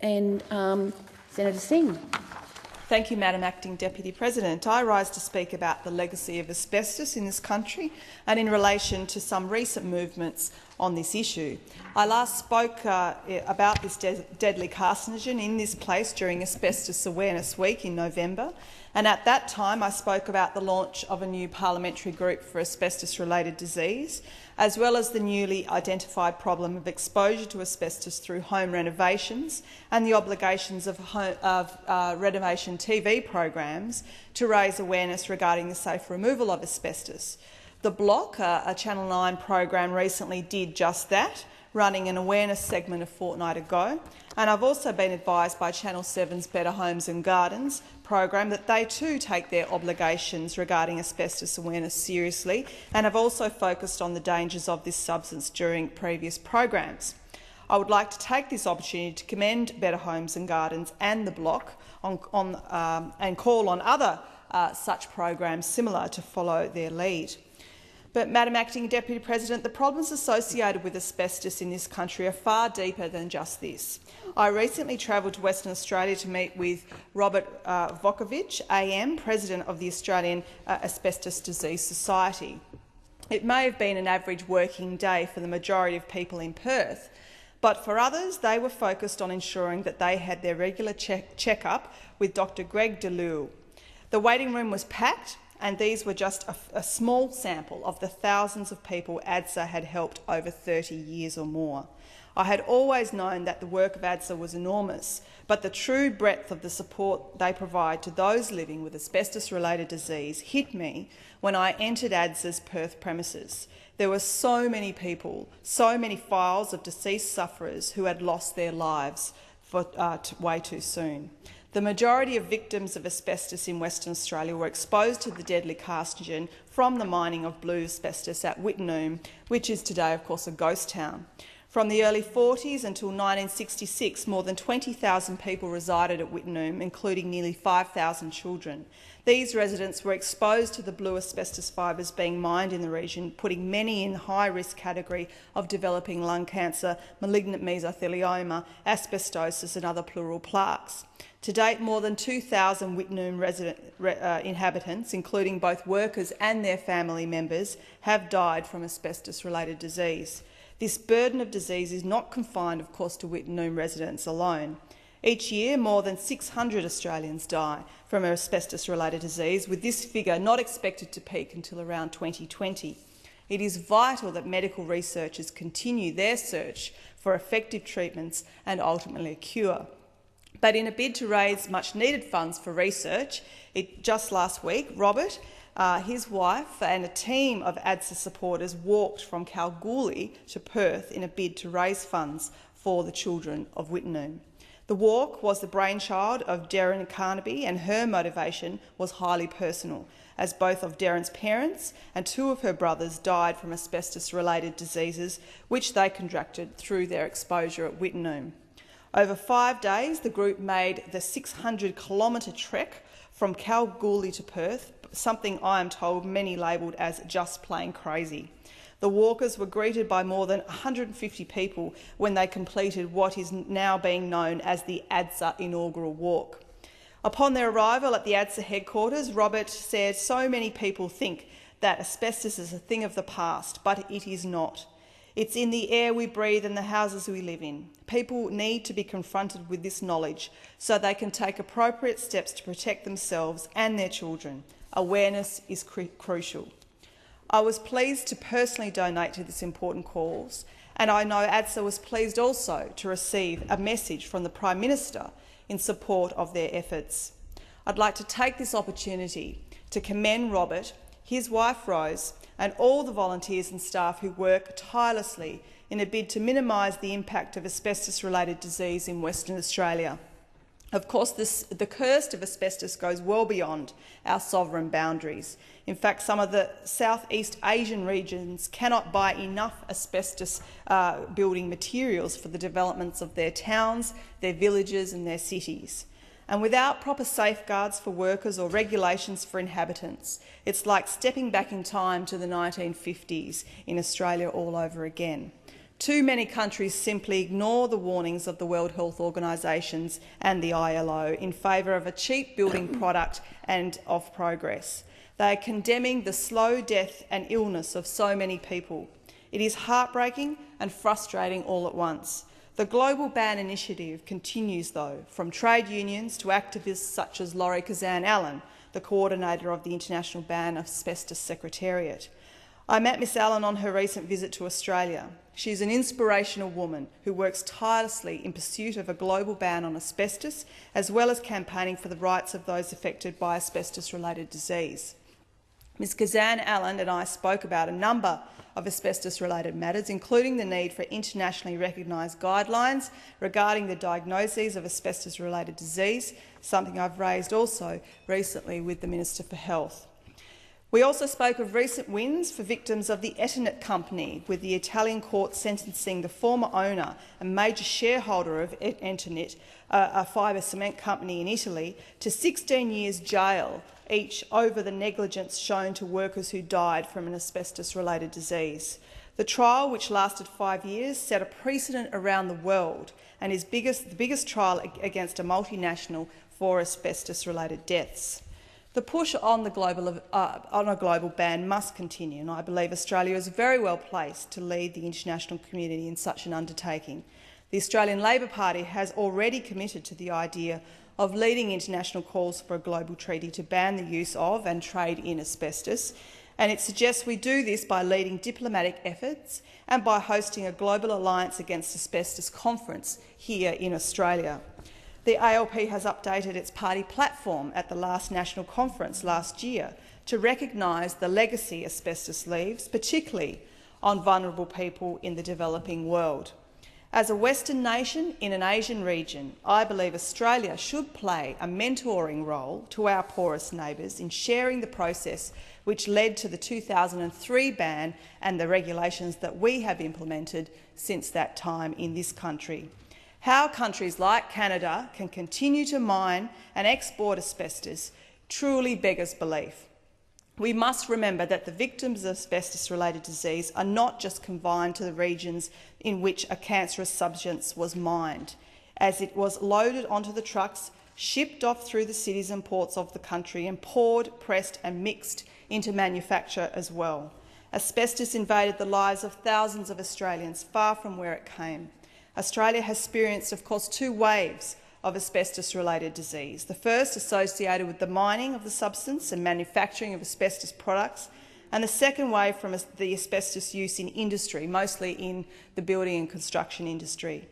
And Senator Singh. Thank you, Madam Acting Deputy President. I rise to speak about the legacy of asbestos in this country and in relation to some recent movements on this issue. I last spoke about this deadly carcinogen in this place during Asbestos Awareness Week in November, and at that time I spoke about the launch of a new parliamentary group for asbestos-related disease, as well as the newly identified problem of exposure to asbestos through home renovations and the obligations of renovation TV programs to raise awareness regarding the safe removal of asbestos. The Block, a Channel 9 program, recently did just that, running an awareness segment a fortnight ago, and I've also been advised by Channel 7's Better Homes and Gardens program that they too take their obligations regarding asbestos awareness seriously and have also focused on the dangers of this substance during previous programs. I would like to take this opportunity to commend Better Homes and Gardens and the Block and call on other such programs similar to follow their lead. But, Madam Acting Deputy President, the problems associated with asbestos in this country are far deeper than just this. I recently travelled to Western Australia to meet with Robert Vukovic, AM, President of the Australian Asbestos Disease Society. It may have been an average working day for the majority of people in Perth, but for others, they were focused on ensuring that they had their regular check-up with Dr Greg DeLue. The waiting room was packed, and these were just a small sample of the thousands of people ADSA had helped over 30 years or more. I had always known that the work of ADSA was enormous, but the true breadth of the support they provide to those living with asbestos-related disease hit me when I entered ADSA's Perth premises. There were so many people, so many files of deceased sufferers who had lost their lives way too soon. The majority of victims of asbestos in Western Australia were exposed to the deadly carcinogen from the mining of blue asbestos at Wittenoom, which is today, of course, a ghost town. From the early 40s until 1966, more than 20,000 people resided at Wittenoom, including nearly 5,000 children. These residents were exposed to the blue asbestos fibres being mined in the region, putting many in the high-risk category of developing lung cancer, malignant mesothelioma, asbestosis and other pleural plaques. To date, more than 2,000 Wittenoom inhabitants, including both workers and their family members, have died from asbestos-related disease. This burden of disease is not confined, of course, to Wittenoom residents alone. Each year, more than 600 Australians die from asbestos-related disease, with this figure not expected to peak until around 2020. It is vital that medical researchers continue their search for effective treatments and ultimately a cure. But in a bid to raise much-needed funds for research, just last week, Robert, his wife and a team of ADSA supporters walked from Kalgoorlie to Perth in a bid to raise funds for the children of Wittenoom. The walk was the brainchild of Darren Carnaby, and her motivation was highly personal, as both of Darren's parents and two of her brothers died from asbestos-related diseases which they contracted through their exposure at Wittenoom. Over 5 days, the group made the 600-kilometre trek from Kalgoorlie to Perth, something I am told many labelled as just plain crazy. The walkers were greeted by more than 150 people when they completed what is now being known as the ADSA inaugural walk. Upon their arrival at the ADSA headquarters, Robert said so many people think that asbestos is a thing of the past, but it is not. It's in the air we breathe and the houses we live in. People need to be confronted with this knowledge so they can take appropriate steps to protect themselves and their children. Awareness is crucial. I was pleased to personally donate to this important cause, and I know ADSA was pleased also to receive a message from the Prime Minister in support of their efforts. I'd like to take this opportunity to commend Robert, his wife Rose, and all the volunteers and staff who work tirelessly in a bid to minimise the impact of asbestos-related disease in Western Australia. Of course, the curse of asbestos goes well beyond our sovereign boundaries. In fact, some of the Southeast Asian regions cannot buy enough asbestos building materials for the developments of their towns, their villages and their cities. And without proper safeguards for workers or regulations for inhabitants, it's like stepping back in time to the 1950s in Australia all over again. Too many countries simply ignore the warnings of the World Health Organisations and the ILO in favour of a cheap building product and of progress. They are condemning the slow death and illness of so many people. It is heartbreaking and frustrating all at once. The Global Ban Initiative continues, though, from trade unions to activists such as Laurie Kazan-Allen, the coordinator of the International Ban of Asbestos Secretariat. I met Ms Allen on her recent visit to Australia. She is an inspirational woman who works tirelessly in pursuit of a global ban on asbestos, as well as campaigning for the rights of those affected by asbestos-related disease. Ms Kazan-Allen and I spoke about a number of asbestos-related matters, including the need for internationally recognised guidelines regarding the diagnoses of asbestos-related disease, something I've raised also recently with the Minister for Health. We also spoke of recent wins for victims of the Eternit company, with the Italian court sentencing the former owner and major shareholder of Eternit, a fibre cement company in Italy, to 16 years jail each over the negligence shown to workers who died from an asbestos-related disease. The trial, which lasted 5 years, set a precedent around the world and is the biggest trial against a multinational for asbestos-related deaths. The push on a global ban must continue, and I believe Australia is very well placed to lead the international community in such an undertaking. The Australian Labor Party has already committed to the idea of leading international calls for a global treaty to ban the use of and trade in asbestos, and it suggests we do this by leading diplomatic efforts and by hosting a Global Alliance Against Asbestos conference here in Australia. The ALP has updated its party platform at the last national conference last year to recognise the legacy asbestos leaves, particularly on vulnerable people in the developing world. As a Western nation in an Asian region, I believe Australia should play a mentoring role to our poorest neighbours in sharing the process which led to the 2003 ban and the regulations that we have implemented since that time in this country. How countries like Canada can continue to mine and export asbestos truly beggars belief. We must remember that the victims of asbestos-related disease are not just confined to the regions in which a cancerous substance was mined, as it was loaded onto the trucks, shipped off through the cities and ports of the country and poured, pressed and mixed into manufacture as well. Asbestos invaded the lives of thousands of Australians far from where it came. Australia has experienced, of course, 2 waves of asbestos-related disease. The first associated with the mining of the substance and manufacturing of asbestos products, and the second wave from the asbestos use in industry, mostly in the building and construction industry.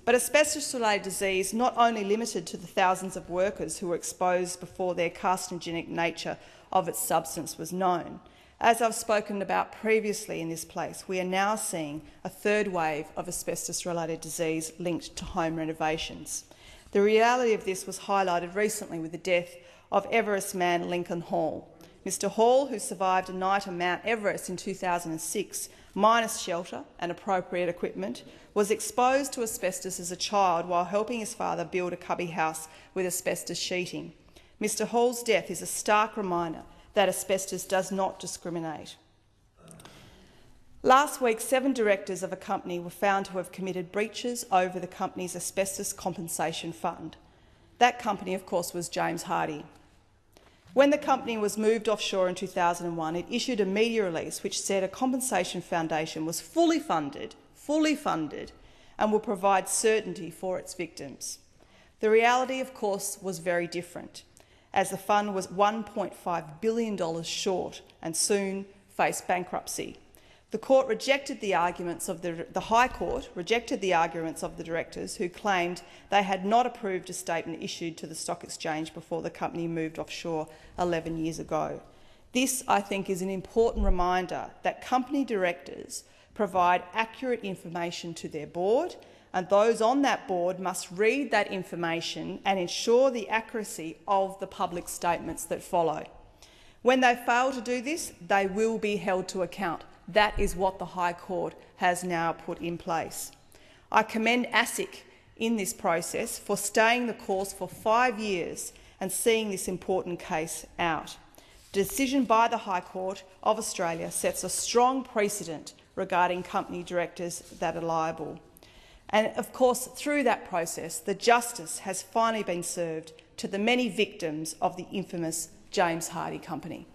But asbestos-related disease not only limited to the thousands of workers who were exposed before their carcinogenic nature of its substance was known. As I've spoken about previously in this place, we are now seeing a 3rd wave of asbestos-related disease linked to home renovations. The reality of this was highlighted recently with the death of Everest man Lincoln Hall. Mr Hall, who survived a night on Mount Everest in 2006, minus shelter and appropriate equipment, was exposed to asbestos as a child while helping his father build a cubby house with asbestos sheeting. Mr Hall's death is a stark reminder that asbestos does not discriminate. Last week, 7 directors of a company were found to have committed breaches over the company's asbestos compensation fund. That company, of course, was James Hardie. When the company was moved offshore in 2001, it issued a media release which said a compensation foundation was fully funded and will provide certainty for its victims. The reality, of course, was very different, as the fund was $1.5 billion short and soon faced bankruptcy. The High Court rejected the arguments of the directors who claimed they had not approved a statement issued to the stock exchange before the company moved offshore 11 years ago. This, I think, is an important reminder that company directors provide accurate information to their board, and those on that board must read that information and ensure the accuracy of the public statements that follow. When they fail to do this, they will be held to account. That is what the High Court has now put in place. I commend ASIC in this process for staying the course for 5 years and seeing this important case out. The decision by the High Court of Australia sets a strong precedent regarding company directors that are liable. And of course, through that process, the justice has finally been served to the many victims of the infamous James Hardie Company.